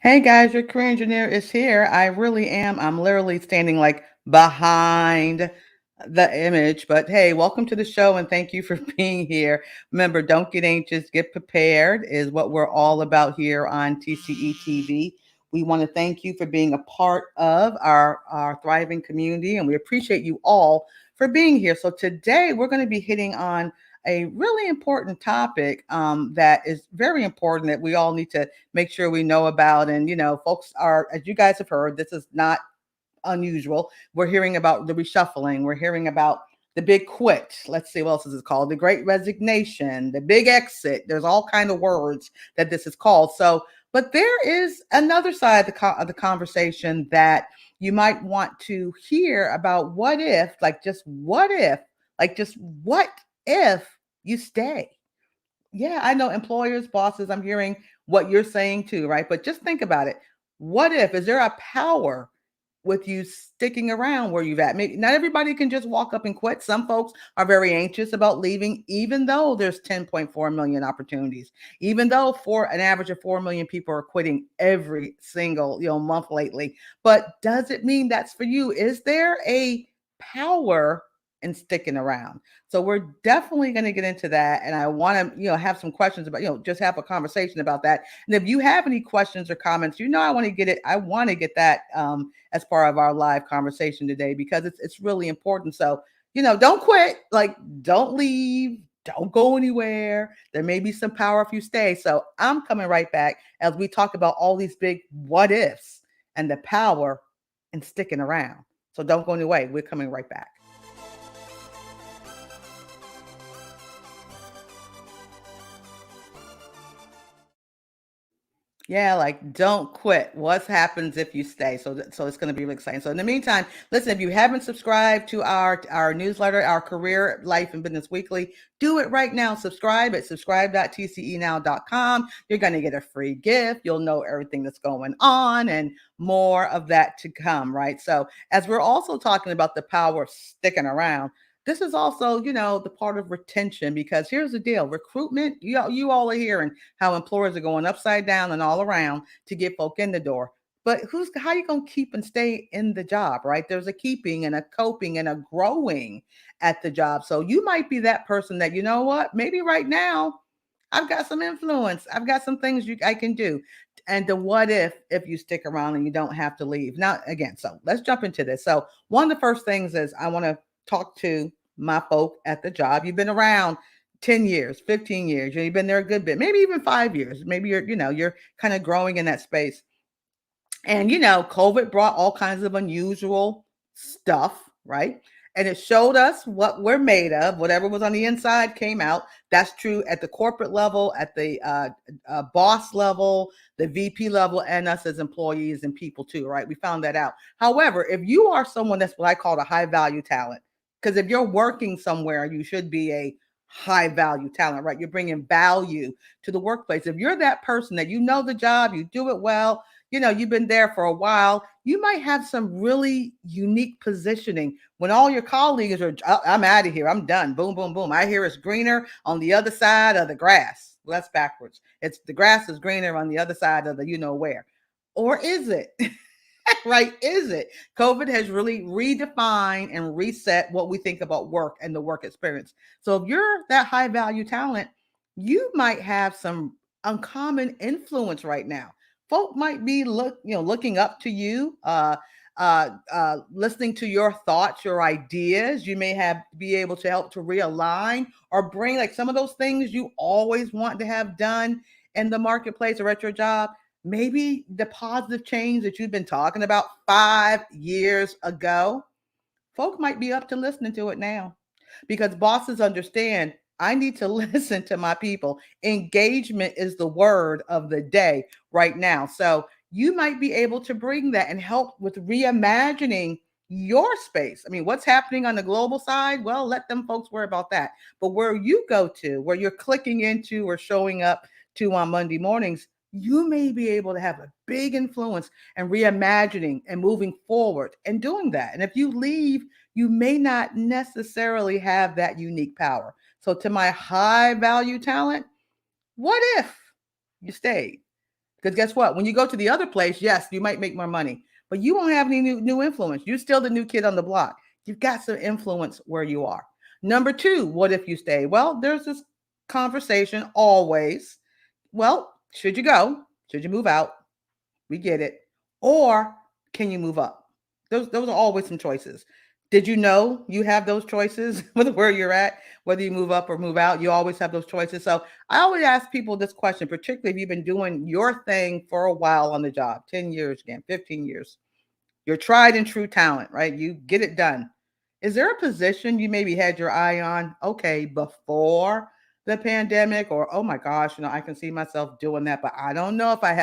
Hey guys, your career engineer is here. I really am. I'm literally standing like behind the image. But hey, welcome to the show and thank you for being here. Remember, don't get anxious, get prepared is what we're all about here on TCE TV. We want to thank you for being a part of our thriving community, and we appreciate you all for being here. So today we're going to be hitting on a really important topic that is very important that we all need to make sure we know about. And, folks are, as you guys have heard, this is not unusual. We're hearing about the reshuffling. We're hearing about the big quit. Let's see what else is it called. The great resignation, the big exit. There's all kind of words that this is called. So, but there is another side of the conversation that you might want to hear about. What if, like just what if, like just what if you stay? Yeah, I know employers, bosses, I'm hearing what you're saying too, right? But just think about it. What if, is there a power with you sticking around where you've at? Maybe not everybody can just walk up and quit. Some folks are very anxious about leaving, even though there's 10.4 million opportunities, even though for an average of 4 million people are quitting every single, month lately. But does it mean that's for you? Is there a power in sticking around? So we're definitely going to get into that. And I want to, have some questions about, just have a conversation about that. And if you have any questions or comments, I want to get it. I want to get that as part of our live conversation today because it's really important. So, don't quit, like don't leave, don't go anywhere. There may be some power if you stay. So I'm coming right back as we talk about all these big what ifs and the power in sticking around. So don't go anywhere. We're coming right back. Yeah, like don't quit. What happens if you stay? So it's going to be really exciting. So in the meantime, listen, if you haven't subscribed to our newsletter, our Career Life and Business Weekly, do it right now. Subscribe at subscribe.tcenow.com. You're going to get a free gift. You'll know everything that's going on and more of that to come, right? So as we're also talking about the power of sticking around, this is also, the part of retention because here's the deal. Recruitment, you all are hearing how employers are going upside down and all around to get folk in the door. But how you gonna keep and stay in the job, right? There's a keeping and a coping and a growing at the job. So you might be that person that, you know what, maybe right now I've got some influence. I've got some things I can do. And the what if you stick around and you don't have to leave. Now again, so let's jump into this. So one of the first things is I want to talk to my folk at the job. You've been around 10 years, 15 years, you've been there a good bit, maybe even 5 years. Maybe you're kind of growing in that space. And COVID brought all kinds of unusual stuff, right? And it showed us what we're made of. Whatever was on the inside came out. That's true at the corporate level, at the boss level, the VP level, and us as employees and people too, right? We found that out. However, if you are someone that's what I call a high value talent, because if you're working somewhere, you should be a high value talent, right? You're bringing value to the workplace. If you're that person that you know the job, you do it well, you've been there for a while, you might have some really unique positioning when all your colleagues are, I'm out of here, I'm done, boom, boom, boom. I hear it's greener on the other side of the grass. Well, that's backwards. It's the grass is greener on the other side of the where. Or is it? Right? Is it? COVID has really redefined and reset what we think about work and the work experience. So if you're that high value talent, you might have some uncommon influence right now. Folk might be looking up to you, listening to your thoughts, your ideas. You may have be able to help to realign or bring like some of those things you always want to have done in the marketplace or at your job. Maybe the positive change that you've been talking about 5 years ago, folk might be up to listening to it now because bosses understand I need to listen to my people. Engagement is the word of the day right now. So you might be able to bring that and help with reimagining your space. I mean, what's happening on the global side? Well, let them folks worry about that. But where you go to, where you're clicking into or showing up to on Monday mornings, you may be able to have a big influence and reimagining and moving forward and doing that. And if you leave, you may not necessarily have that unique power. So, to my high value talent, what if you stayed? Because guess what? When you go to the other place, yes, you might make more money, but you won't have any new influence. You're still the new kid on the block. You've got some influence where you are. Number two, what if you stay? Well, there's this conversation always. Well, should you go? Should you move out? We get it. Or can you move up? Those are always some choices. Did you know you have those choices with where you're at, whether you move up or move out? You always have those choices. So I always ask people this question, particularly if you've been doing your thing for a while on the job, 10 years again, 15 years. You're tried and true talent, right? You get it done. Is there a position you maybe had your eye on, okay, before the pandemic, or oh my gosh, I can see myself doing that, but I don't know if I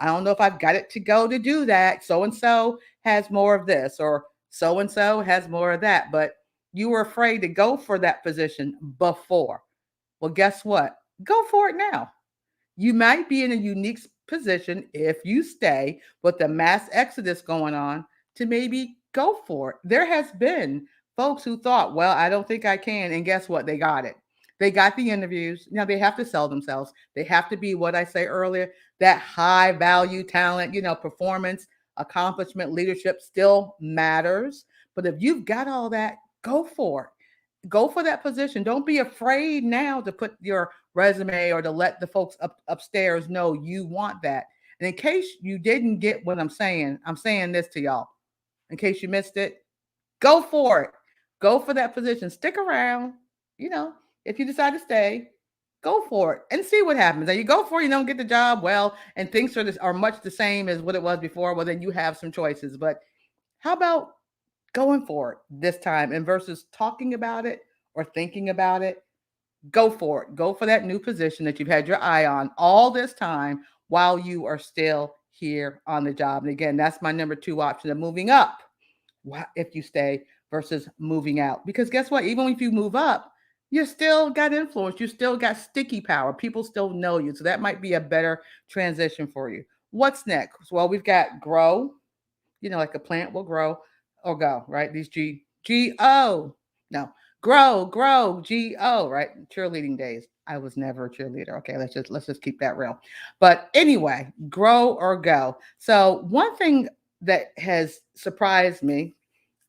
don't know if I've got it to go to do that. So and so has more of this, or so and so has more of that, but you were afraid to go for that position before. Well, guess what? Go for it now. You might be in a unique position if you stay with the mass exodus going on to maybe go for it. There has been folks who thought, well, I don't think I can. And guess what? They got it. They got the interviews. Now they have to sell themselves. They have to be what I say earlier, that high value talent, performance, accomplishment, leadership still matters. But if you've got all that, go for it. Go for that position. Don't be afraid now to put your resume or to let the folks upstairs know you want that. And in case you didn't get what I'm saying this to y'all. In case you missed it, go for it. Go for that position. Stick around. You know, if you decide to stay, go for it and see what happens. And you go for it, you don't get the job, well, and things are much the same as what it was before. Well, then you have some choices. But how about going for it this time, and versus talking about it or thinking about it? Go for it. Go for that new position that you've had your eye on all this time while you are still here on the job. And again, that's my number two option of moving up if you stay versus moving out. Because guess what? Even if you move up, you still got influence. You still got sticky power. People still know you. So that might be a better transition for you. What's next? Well, we've got grow, like a plant will grow or go, right? These G-O. No, grow, G-O, right? Cheerleading days. I was never a cheerleader. Okay, let's just keep that real. But anyway, grow or go. So one thing that has surprised me,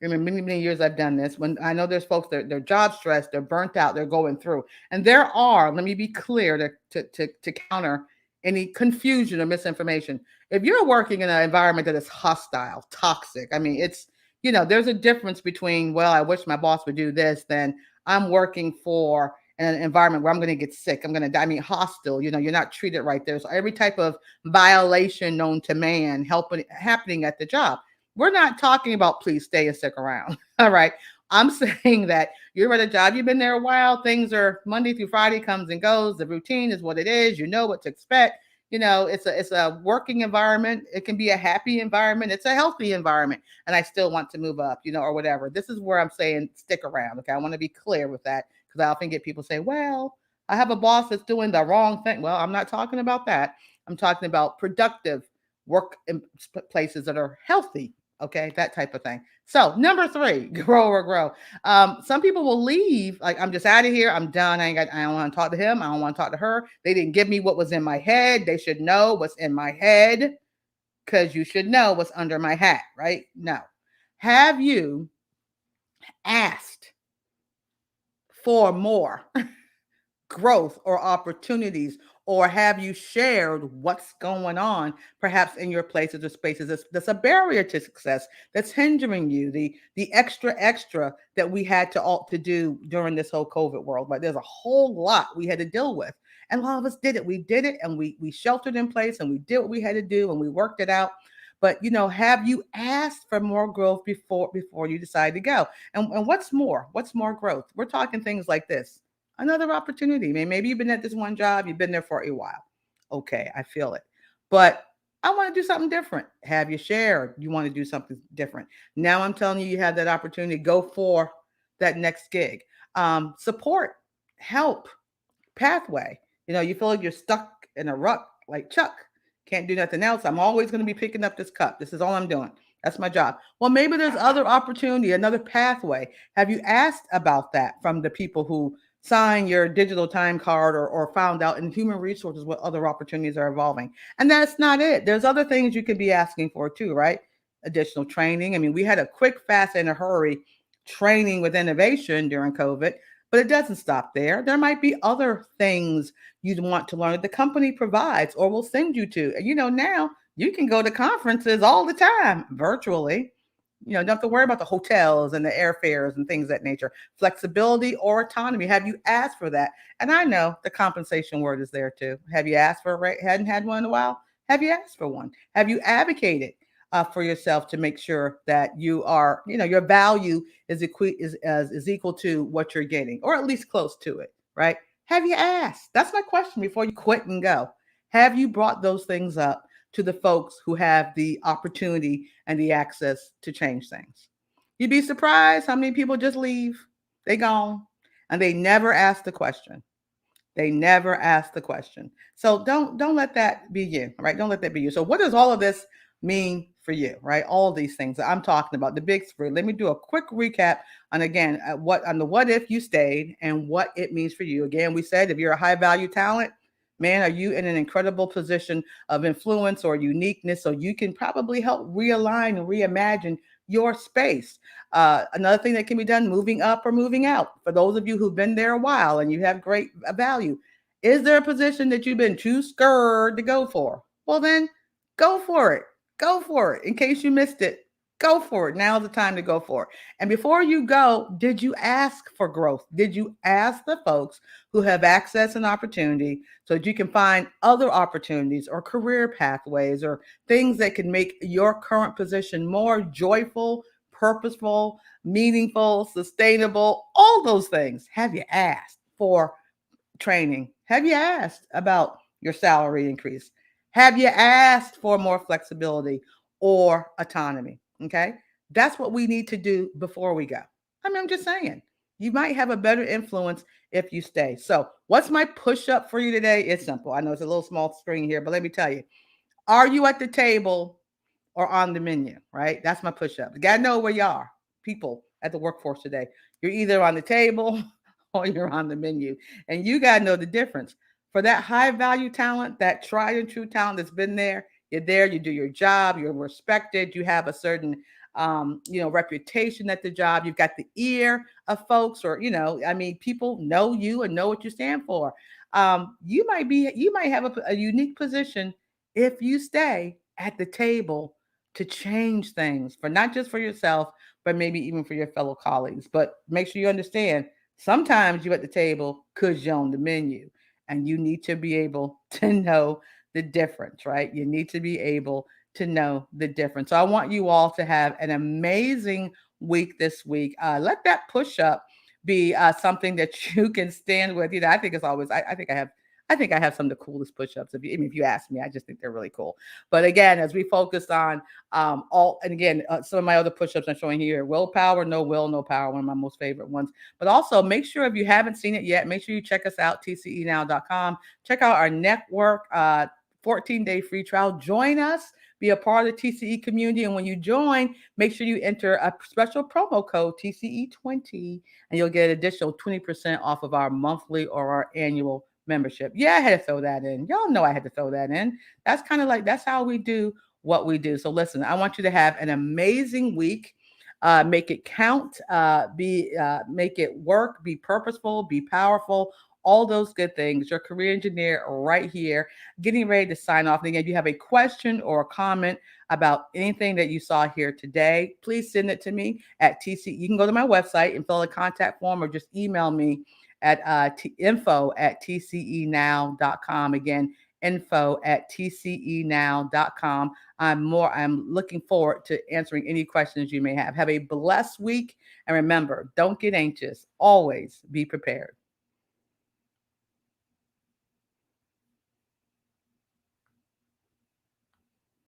many, many years I've done this, when I know there's folks that they're job stressed, they're burnt out, they're going through. And there are, let me be clear to counter any confusion or misinformation. If you're working in an environment that is hostile, toxic, there's a difference between, well, I wish my boss would do this, than I'm working for an environment where I'm going to get sick. I'm going to die. Hostile, you're not treated right. There's every type of violation known to man happening at the job. We're not talking about please stay and stick around. All right. I'm saying that you're at a job, you've been there a while, things are Monday through Friday, comes and goes. The routine is what it is. You know what to expect. It's a working environment. It can be a happy environment. It's a healthy environment. And I still want to move up, or whatever. This is where I'm saying stick around. Okay. I want to be clear with that, because I often get people say, well, I have a boss that's doing the wrong thing. Well, I'm not talking about that. I'm talking about productive work in places that are healthy. Okay, that type of thing. So number three, grow or grow. Some people will leave, like, I'm just out of here. I'm done. I don't want to talk to him. I don't want to talk to her. They didn't give me what was in my head. They should know what's in my head, because you should know what's under my hat, right? No. Have you asked for more growth or opportunities, or have you shared what's going on perhaps in your places or spaces that's a barrier to success, that's hindering you, the extra that we had to do during this whole COVID world? But there's a whole lot we had to deal with, and a lot of us did it. We did it, and we sheltered in place, and we did what we had to do, and we worked it out. But have you asked for more growth before you decide to go? And what's more growth? We're talking things like this: another opportunity. Maybe you've been at this one job, you've been there for a while. Okay, I feel it. But I want to do something different. Have you shared you want to do something different? Now I'm telling you, you have that opportunity. Go for that next gig. Support, help, pathway. You feel like you're stuck in a rut, like Chuck. Can't do nothing else. I'm always going to be picking up this cup. This is all I'm doing. That's my job. Well, maybe there's other opportunity, another pathway. Have you asked about that from the people who sign your digital time card or found out in human resources what other opportunities are evolving. And that's not it. There's other things you could be asking for too, right? Additional training. I mean, we had a quick, fast, and a hurry training with innovation during COVID, but it doesn't stop there. There might be other things you'd want to learn that the company provides or will send you to. Now you can go to conferences all the time virtually. Don't have to worry about the hotels and the airfares and things of that nature. Flexibility or autonomy. Have you asked for that? And I know the compensation word is there too. Have you asked for a rate? Hadn't had one in a while? Have you asked for one? Have you advocated for yourself to make sure that your value is equal to what you're getting, or at least close to it, right? Have you asked? That's my question before you quit and go. Have you brought those things up to the folks who have the opportunity and the access to change things? You'd be surprised how many people just leave. They gone and they never ask the question. They never ask the question. So don't let that be you, right? Don't let that be you. So what does all of this mean for you, right? All these things that I'm talking about, the big three. Let me do a quick recap on again what if you stayed and what it means for you. Again, we said if you're a high value talent, man, are you in an incredible position of influence or uniqueness, so you can probably help realign and reimagine your space. Another thing that can be done, moving up or moving out. For those of you who've been there a while and you have great value, is there a position that you've been too scared to go for? Well, then go for it. Go for it. In case you missed it, go for it. Now's the time to go for it. And before you go, did you ask for growth? Did you ask the folks who have access and opportunity so that you can find other opportunities or career pathways or things that can make your current position more joyful, purposeful, meaningful, sustainable, all those things? Have you asked for training? Have you asked about your salary increase? Have you asked for more flexibility or autonomy? Okay. That's what we need to do before we go. I mean, I'm just saying, you might have a better influence if you stay. So, what's my push up for you today? It's simple. I know it's a little small screen here, but let me tell you, are you at the table or on the menu, right? That's my push up. You got to know where you are, people at the workforce today. You're either on the table or you're on the menu. And you got to know the difference. For that high value talent, that tried and true talent that's been there, you do your job, you're respected, you have a certain reputation at the job, you've got the ear of folks, or people know you and know what you stand for. You might have a unique position if you stay at the table to change things for not just for yourself, but maybe even for your fellow colleagues. But make sure you understand, sometimes you're at the table because you're on the menu, and you need to be able to know the difference, right? You need to be able to know the difference. So I want you all to have an amazing week this week. Let that push up be something that you can stand with. I think it's always. I think I have some of the coolest push-ups. If you ask me, I just think they're really cool. But again, as we focus on some of my other push-ups I'm showing here: willpower, no will, no power. One of my most favorite ones. But also, make sure if you haven't seen it yet, make sure you check us out, tcenow.com. Check out our network. 14-day free trial. Join us. Be a part of the TCE community. And when you join, make sure you enter a special promo code TCE20, and you'll get an additional 20% off of our monthly or our annual membership. Yeah, I had to throw that in. Y'all know I had to throw that in. That's how we do what we do. So listen, I want you to have an amazing week. Make it count. Make it work. Be purposeful. Be powerful. All those good things. Your career engineer right here, getting ready to sign off. And again, if you have a question or a comment about anything that you saw here today, please send it to me at TC. You can go to my website and fill a contact form, or just email me at info@tcenow.com. Again, info@tcenow.com. I'm looking forward to answering any questions you may have. Have a blessed week. And remember, don't get anxious. Always be prepared.